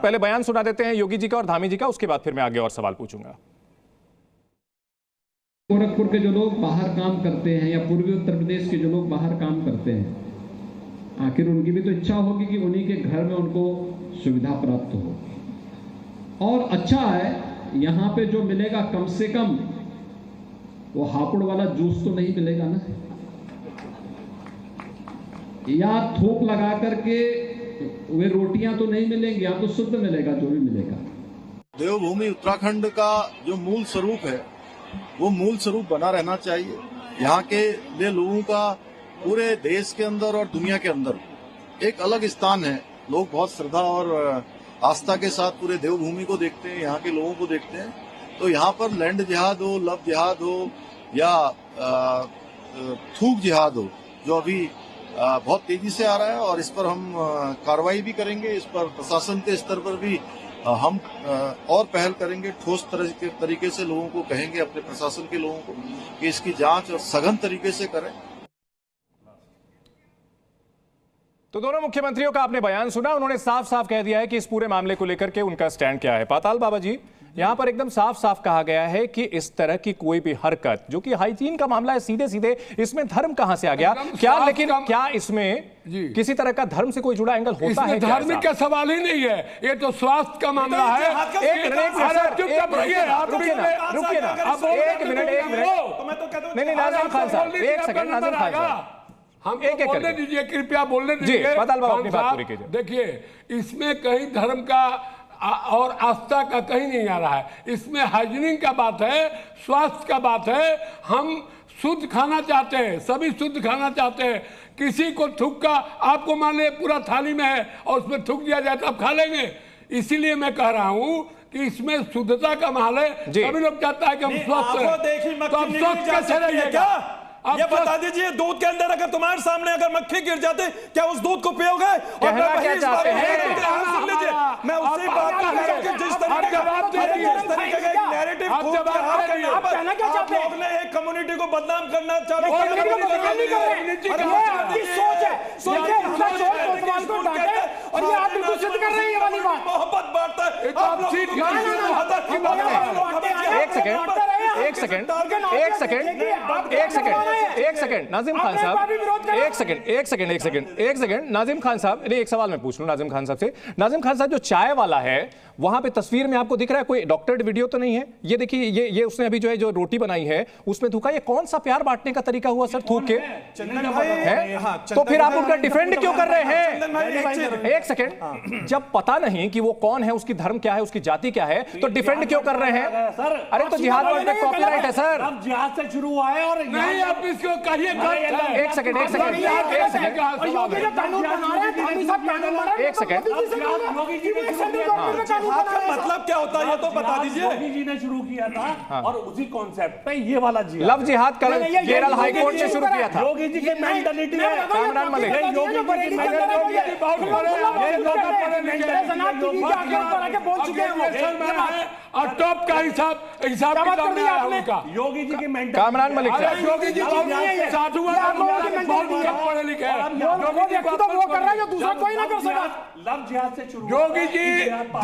पहले बयान सुना देते हैं योगी जी का और धामी जी का, उसके बाद फिर मैं आगे और सवाल पूछूंगा। गोरखपुर के जो लोग बाहर काम करते हैं या पूर्वी उत्तर प्रदेश के जो लोग बाहर काम करते हैं, आखिर उनकी भी तो इच्छा होगी कि उन्हीं के घर में उनको सुविधा प्राप्त हो। और अच्छा है, यहाँ पे जो मिलेगा कम से कम वो हापुड़ वाला जूस तो नहीं मिलेगा ना, या थोक लगा करके वे रोटियां तो नहीं मिलेंगी, या तो शुद्ध मिलेगा जो भी मिलेगा। देवभूमि उत्तराखंड का जो मूल स्वरूप है वो मूल स्वरूप बना रहना चाहिए। यहाँ के लिए लोगों का पूरे देश के अंदर और दुनिया के अंदर एक अलग स्थान है। लोग बहुत श्रद्धा और आस्था के साथ पूरे देवभूमि को देखते हैं, यहाँ के लोगों को देखते हैं। तो यहाँ पर लैंड जिहाद हो, लव जिहाद हो या थूक जिहाद हो, जो अभी बहुत तेजी से आ रहा है, और इस पर हम कार्रवाई भी करेंगे। इस पर प्रशासन के स्तर पर भी हम और पहल करेंगे। ठोस तरीके से लोगों को कहेंगे, अपने प्रशासन के लोगों को, कि इसकी जांच और सघन तरीके से करें। तो दोनों मुख्यमंत्रियों का आपने बयान सुना, उन्होंने साफ साफ कह दिया है कि इस पूरे मामले को लेकर के उनका स्टैंड क्या है। पाताल बाबा जी, यहां पर एकदम साफ साफ कहा गया है कि इस तरह की कोई भी हरकत जो कि हाइजीन का मामला है, सीधे सीधे इसमें धर्म कहां से आ गया क्या? लेकिन क्या इसमें किसी तरह का धर्म से कोई जुड़ा एंगल होता है? धार्मिक का सवाल ही नहीं है, ये तो स्वास्थ्य का मामला है। एक मिनट नहीं, नाज़िम खान साहब, एक सेकंड, नाज़िम खान साहब, हम एक बोलने दीजिए, कृपया बोलने दीजिए। देखिए, इसमें कहीं धर्म का और आस्था का कहीं नहीं आ रहा है। इसमें हाइजीनिक का बात है, स्वास्थ्य का बात है। हम शुद्ध खाना चाहते हैं, सभी शुद्ध खाना चाहते हैं। किसी को थूक का, आपको मान ले पूरा थाली में है और उसमें थूक दिया जाए तो आप खा लेंगे। इसीलिए मैं कह रहा हूं कि इसमें शुद्धता का माहौल है। सभी लोग चाहता है कि हम स्वस्थ हैं, तो हम स्वस्थ कैसे रहेंगे? ये बता दीजिए, दूध के अंदर अगर तुम्हारे सामने अगर मक्खी गिर जाते, क्या उस दूध को पियोगे? और मैं वही इस बारे में सुन लीजिए, मैं उसी बात कर रहा हूं कि जिस तरीके का एक नैरेटिव आप लोग ने एक कम्युनिटी को बदनाम करना चाहते हैं। मोहब्बत बांटता है। एक सेकंड नाज़िम खान साहब, एक सेकंड नाज़िम खान साहब, एक सवाल मैं पूछ लूं नाज़िम खान साहब से। नाज़िम खान साहब, जो चाय वाला है वहां पे तस्वीर में आपको दिख रहा है कोई डॉक्टर्ड वीडियो तो नहीं है? ये देखिए, ये उसने अभी जो है जो रोटी बनाई है उसमें थूका। ये कौन सा प्यार बांटने का तरीका हुआ सर, थूक के? तो फिर आप उनका डिफेंड क्यों कर रहे हैं? एक सेकंड, जब पता नहीं कि वो कौन है, उसकी धर्म क्या है, उसकी जाति क्या है, तो डिफेंड क्यों कर रहे हैं? अरे तो जिहाद पर कॉपीराइट है सर। अब जिहाद से शुरू हुआ है और नहीं, आप इसको कहिए। एक सेकंड, मतलब क्या होता है ये तो बता दीजिए। योगी जी ने शुरू किया था और उसी कॉन्सेप्ट पे ये वाला जिहाद, लव जिहाद केरल हाई कोर्ट ने शुरू किया था। योगी जी की मेंटालिटी है। कामरान मलिक, योगी जी की मेंटालिटी और टॉप का हिसाब किताब में आया उनका। योगी जी की मेंटालिटी, कामरान मलिक योगी जी साधु पढ़े लिखे हैं। वो कर रहा है जो दूसरा कोई ना कर सका। लव जिहाद से शुरू, योगी जी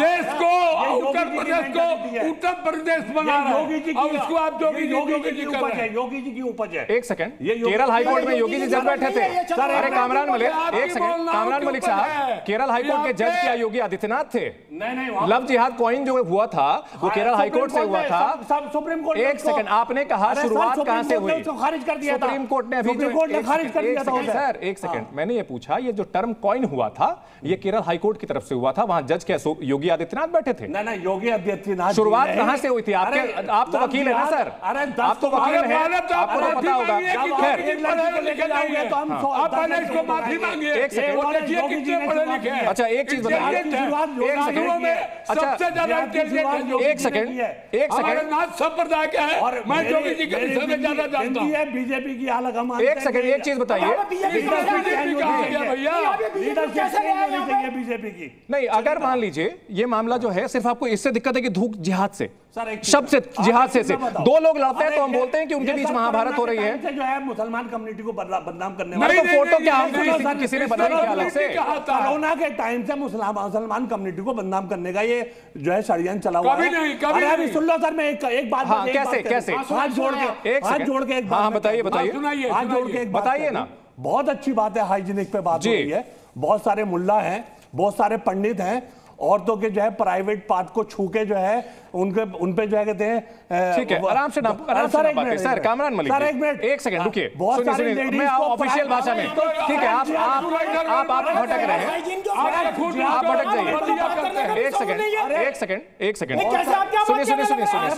देश को, उत्तर प्रदेश को उत्तर प्रदेश बना रहे हैं और उसको आप योगी जी कर रहे हैं। योगी जी की उपज है। एक सेकंड, केरल हाईकोर्ट में योगी जी जब बैठे थे, अरे कामरान मलिक, एक सेकंड, कामरान मलिक साहब, केरल हाईकोर्ट के जज क्या योगी आदित्यनाथ थे? नहीं, लव जिहाद कॉइन जो हुआ था वो केरल हाईकोर्ट से हुआ था। सुप्रीम कोर्ट, एक सेकंड, आपने कहा शुरुआत कहां से हुई? खारिज कर दिया था सुप्रीम कोर्ट ने अभी खारिज कर दिया था सर। एक सेकंड, मैंने ये पूछा, ये जो टर्म कॉइन हुआ था ये केरल हाईकोर्ट की तरफ से हुआ था, वहां जज क्या योगी आदित्यनाथ बैठे थे? नहीं, योगी आदित्यनाथ। शुरुआत कहां से हुई थी? आप तो वकील है ना सर, आप तो वकील हैं, आपको तो पता होगा। एक सेकंड, अच्छा एक चीज बताइए, एक सेकंड संप्रदाय क्या है, मैं योगी जी के विषय में ज्यादा जानता हूँ। बीजेपी की अलग हम, एक सेकंड, एक चीज बताइए भैया, बीजेपी की नहीं, अगर मान लीजिए ये मामला मामला जो है सिर्फ आपको इससे दिक्कत है कि धूक जिहाद से, शब्द से, जिहाद से दो लोग लड़ते हैं तो हम बोलते हैं कि उनके बीच महाभारत हो रही है। जो है मुसलमान कम्युनिटी को बदनाम करने वाले तो फोटो क्या किसी ने बनाई क्या अलग से? कोरोना के टाइम से मुसलमान कम्युनिटी को बदनाम करने का ये जो है षड्यंत्र चला हुआ है। अरे सुन लो सर, मैं एक बात कैसे हाथ जोड़ के एक बात बताइए हाथ जोड़ के एक बताइए ना। बहुत अच्छी बात है, हाइजीनिक पे बात हो रही है। बहुत सारे मुल्ला हैं, बहुत सारे पंडित हैं, औरतों के जो है प्राइवेट पार्ट को छू के जो है उनपे जो है कहते हैं ठीक है, आराम से सर कामरान मलिक सर, एक मिनट, एक सेकंड रुकिए, सुनिए मैं ऑफिशियल भाषा में, ठीक है, आप भटक रहे हैं, आप भटक जाइए। एक सेकंड सुनिए,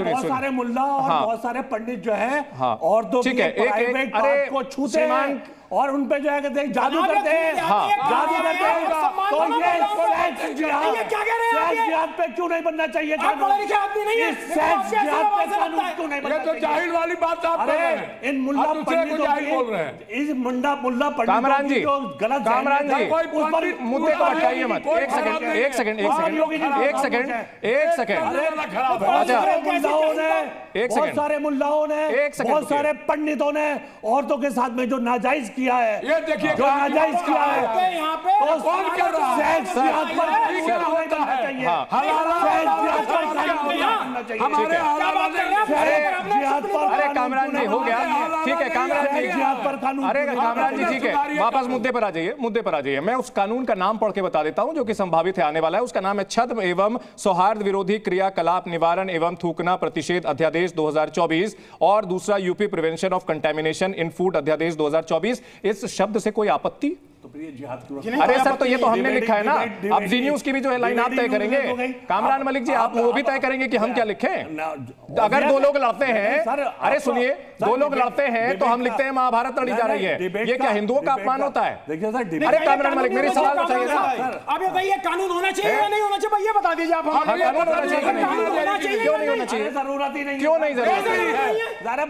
बहुत सारे मुल्ला और बहुत सारे पंडित जो है औरतों के प्राइवेट पार्ट को छूते हैं और उन पे जो है कहते हैं जादू करते हैं, जादू करते हैं। तो ये जिहाद पे क्यों नहीं बनना चाहिए कानून? तो जाहिल वाली बात आप कर रहे हैं। इन मुल्ला पंडितों इस मुल्ला कामरान जी, जो गलत कामरान जी मुद्दे को हटाइए मत। एक सेकंड बहुत सारे मुल्लाओं ने, बहुत सारे पंडितों ने औरतों के साथ में जो नाजायज किया है, ये देखिए जो नाजायज किया है, यहाँ पे कौन कर रहा है? अरे कामरान जी हो गया, ठीक है कामरान जी, अरे कामरान जी ठीक है, वापस मुद्दे पर आ जाइए। मैं उस कानून का नाम पढ़ के बता देता हूं जो कि संभावित है आने वाला है। उसका नाम है छद्म एवं सौहार्द विरोधी क्रियाकलाप निवारण एवं थूकना प्रतिषेध अध्यादेश 2024 और दूसरा UP prevention of contamination in food अध्यादेश 2024। इस शब्द से कोई आपत्ति? अरे सर, तो ये तो हमने लिखा है ना। अब जी न्यूज की भी जो है लाइन आप तय करेंगे। कामरान मलिक जी, आप वो भी तय करेंगे कि हम क्या लिखें? अगर दो लोग लड़ते हैं, अरे सुनिए, दो लोग लड़ते हैं तो हम लिखते हैं महाभारत लड़ी जा रही है। ये क्या हिंदुओं का अपमान होता है? अरे कामरान मलिक, मेरे सवाल बताइए ना। अब ये बताइए, कानून होना चाहिए या नहीं होना चाहिए? ये बता दीजिए आप। कानून होना चाहिए, क्यों नहीं होना चाहिए? जरूरत ही नहीं, क्यों नहीं जरूरत?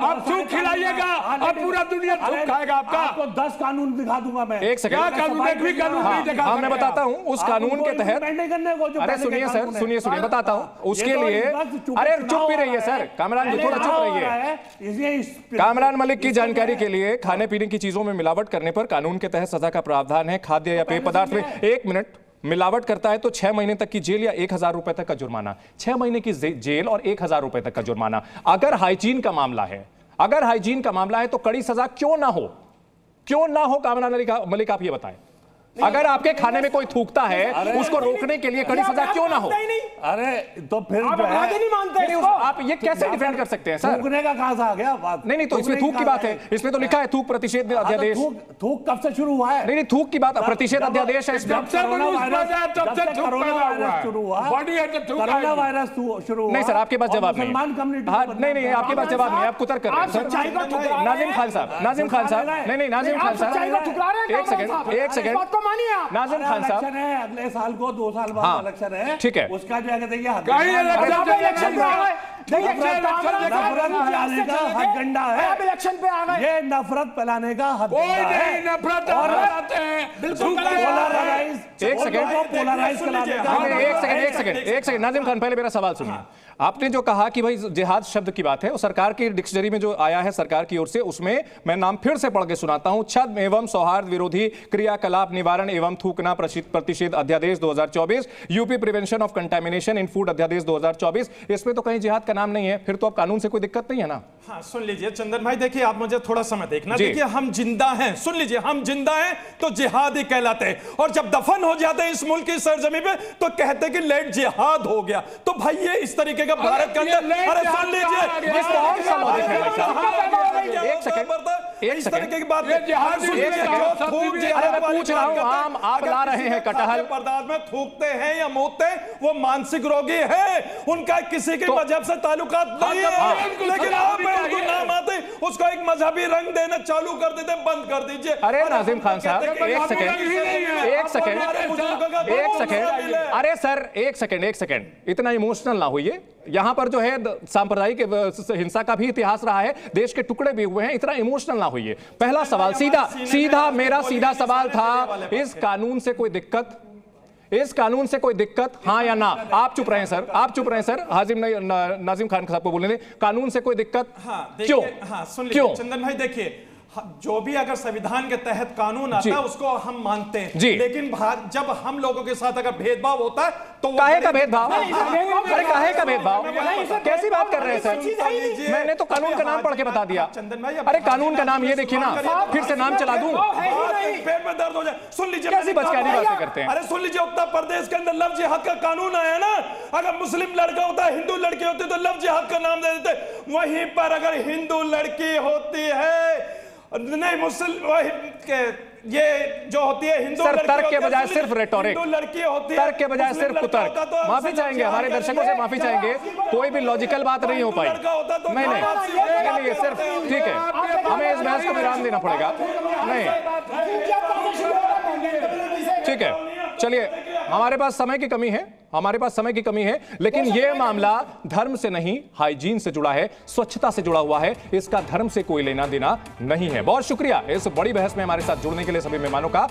आप थूक खिलाइएगा, अब पूरा दुनिया थूक खाएगा आपका। आपको 10 कानून दिखा दूंगा मैं। एक सेकंड, मैं बताता हूं उस कानून के तहत। अरे सुनिए सर, सुनिए बताता हूं उसके लिए। अरे चुप भी रहिए सर, कामरान जी थोड़ा चुप रहिए। कामरान मलिक की जानकारी के लिए, खाने पीने की चीजों में मिलावट करने पर कानून के तहत सजा का प्रावधान है। खाद्य या पेय पदार्थ में 1 मिनट मिलावट करता है तो 6 महीने तक की जेल या 1000 रुपए तक का जुर्माना। 6 महीने की जेल और 1000 रुपए तक का जुर्माना। अगर हाइजीन का मामला है, तो कड़ी सजा क्यों ना हो? कामरान मलिक आप ये बताएं। अगर आपके खाने में कोई थूकता है, उसको रोकने के लिए कड़ी सजा क्यों ना हो? अरे तो फिर नहीं मानते आप ये कैसे डिफेंड कर सकते हैं सर? थूकने का कहां से आ गया बात? नहीं तो इसमें थूक की बात है, इसमें तो लिखा है थूक प्रतिषेध अध्यादेश। थूक कब से शुरू हुआ है? नहीं थूक की बात, प्रतिषेध अध्यादेश है। कोरोना वायरस शुरू हुआ। नहीं सर, आपके पास जवाब नहीं। नहीं, आपके पास जवाब नहीं, आप कुतर कर रहे हैं। नाजिम खान साहब, नाजिम खान साहब, एक सेकंड, नाजिम खान साहब, अगले साल को 2 साल बाद इलेक्शन है, ठीक है, उसका जो है कहते हैं इलेक्शन पे आ गए, ये नफरत फैलाने का हक है। एक सेकंड नाजिम खान, पहले मेरा सवाल सुनिए। आपने जो कहा कि भाई जिहाद शब्द की बात है, और सरकार की डिक्शनरी में जो आया है सरकार की ओर से, उसमें मैं नाम फिर से पढ़ के सुनाता हूं। छद्म एवं सौहार्द विरोधी क्रियाकलाप निवारण एवं थूकना प्रतिषेध अध्यादेश 2024, UP prevention of contamination in food अध्यादेश 2024। इसमें तो कहीं जिहाद का नाम नहीं है, फिर तो अब कानून से कोई दिक्कत नहीं है ना? हाँ, सुन लीजिए चंदन भाई, देखिए आप मुझे थोड़ा समय देखना। देखिए हम जिंदा हैं, सुन लीजिए, हम जिंदा हैं तो जिहाद ही कहलाते हैं, और जब दफन हो जाते हैं इस मुल्क की सरजमी पे तो कहते हैं कि लेट जिहाद हो गया। तो भाई ये इस तरीके का भारत के अंदर, अरे सुन लीजिए, इस तरीके की बात पूछ रहा हूं, आप ला रहे हैं कटहल पदार्थ में थूकते हैं या मोते, वो मानसिक रोगी है, उनका किसी के मजहब से ताल्लुकात नहीं है, लेकिन आप उनको नाम आते उसको एक मजहबी रंग देना चालू कर देते, बंद कर दीजिए। अरे नाजिम खान साहब, एक सेकंड, इतना इमोशनल ना होइए। यहां पर जो है सांप्रदायिक हिंसा का भी इतिहास रहा है, देश के टुकड़े भी हुए हैं, इतना इमोशनल ना होइए। पहला सवाल, सीधा मेरा सीधा सवाल था, इस कानून से कोई दिक्कत? इस कानून से कोई दिक्कत, हाँ या ना? आप चुप रहे सर, आप चुप रहे सर। नाजिम खान साहब को बोलने दें, कानून से कोई दिक्कत? हाँ, क्यों? हाँ, सुन लीजिए क्यों? चंदन भाई, देखिए जो भी अगर संविधान के तहत कानून आता है उसको हम मानते हैं, लेकिन जब हम लोगों के साथ अगर भेदभाव होता है तो काहे का भेदभाव? अरे काहे का भेदभाव? कैसी बात कर रहे हैं सर? मैंने तो कानून का नाम पढ़ के बता दिया। चंदन भाई, अरे कानून का नाम ये देखिए ना, फिर से नाम चला दूं? पेट में दर्द हो जाए। सुन लीजिए, कैसी बचकानी बातें करते हैं? अरे सुन लीजिए, उत्तर प्रदेश के अंदर लव जिहाद का कानून आया ना, अगर मुस्लिम लड़का होता है, हिंदू लड़की होती तो लव जिहाद का नाम दे देते। वहीं पर अगर हिंदू लड़की होती है, नहीं मुस्लिम ये जो होती है हिंदू सर, लड़की, तर्क के बजाय सिर्फ रेटोरिक, हिंदू लड़की होती है, तर्क के बजाय सिर्फ कुतर्क। माफी चाहेंगे, हमारे दर्शकों से माफी चाहेंगे, कोई भी लॉजिकल बात नहीं हो पाई। नहीं नहीं, ये सिर्फ ठीक है, हमें इस बहस को विराम देना पड़ेगा। नहीं ठीक है, चलिए, हमारे पास समय की कमी है, हमारे पास समय की कमी है, लेकिन यह मामला धर्म से नहीं, हाइजीन से जुड़ा है, स्वच्छता से जुड़ा हुआ है। इसका धर्म से कोई लेना देना नहीं है। बहुत शुक्रिया इस बड़ी बहस में हमारे साथ जुड़ने के लिए सभी मेहमानों का।